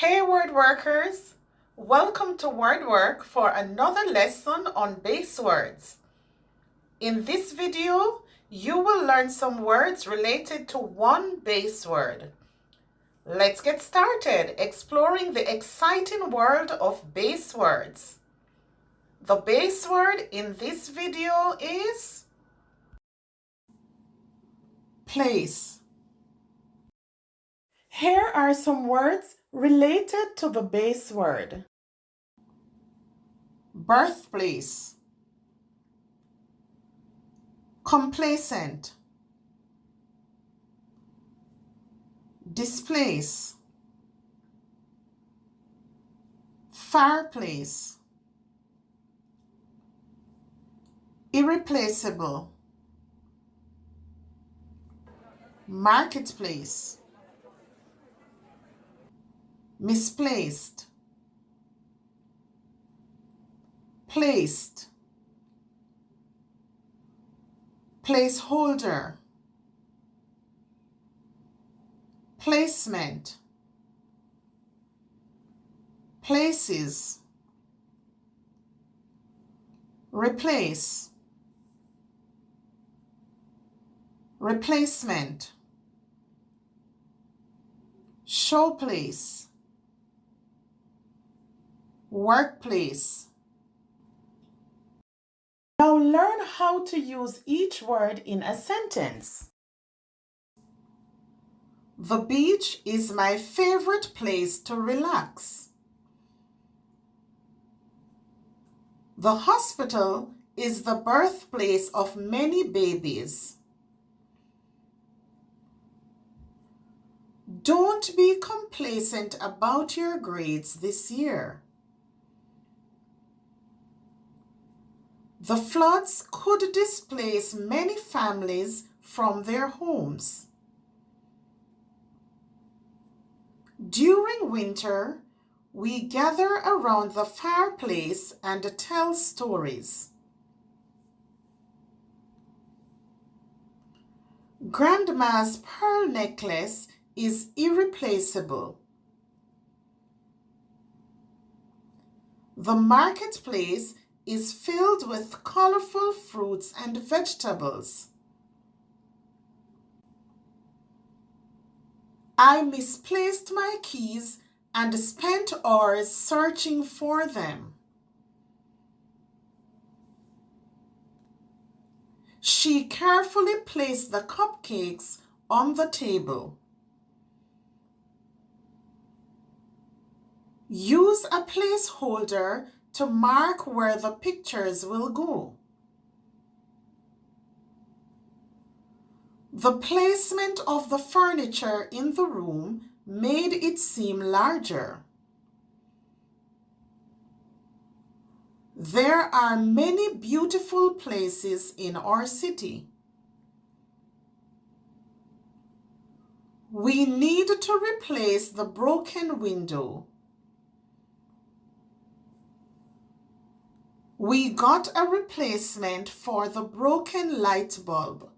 Hey word workers, welcome to WordWork for another lesson on base words. In this video, you will learn some words related to one base word. Let's get started exploring the exciting world of base words. The base word in this video is place. Here are some words related to the base word. Birthplace, complacent, displace, fireplace, irreplaceable, marketplace, misplaced, placed, placeholder, placement, places, replace, replacement, showplace, workplace. Now learn how to use each word in a sentence. The beach is my favorite place to relax. The hospital is the birthplace of many babies. Don't be complacent about your grades this year. The floods could displace many families from their homes. During winter, we gather around the fireplace and tell stories. Grandma's pearl necklace is irreplaceable. The marketplace is filled with colorful fruits and vegetables. I misplaced my keys and spent hours searching for them. She carefully placed the cupcakes on the table. Use a placeholder to mark where the pictures will go. The placement of the furniture in the room made it seem larger. There are many beautiful places in our city. We need to replace the broken window. We got a replacement for the broken light bulb.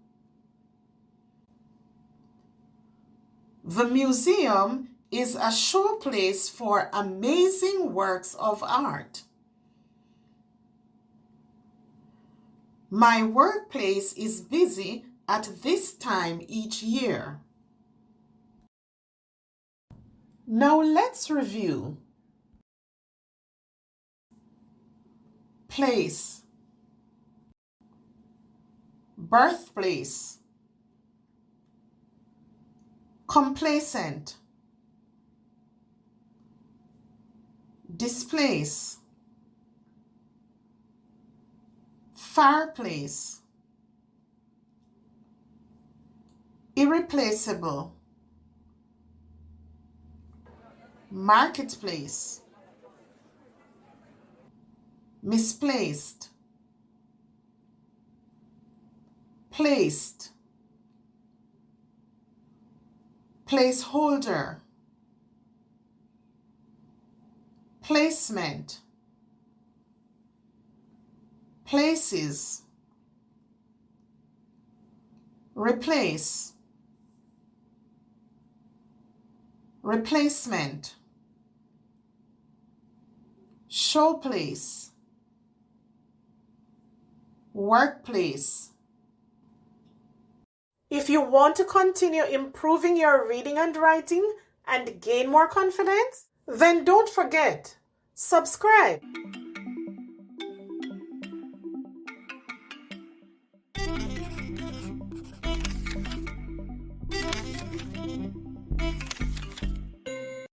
The museum is a showplace for amazing works of art. My workplace is busy at this time each year. Now let's review. Place, birthplace, complacent, displace, fireplace, irreplaceable, marketplace, misplaced, placed, placeholder, placement, places, replace, replacement, showplace, workplace. If you want to continue improving your reading and writing and gain more confidence, then don't forget, subscribe.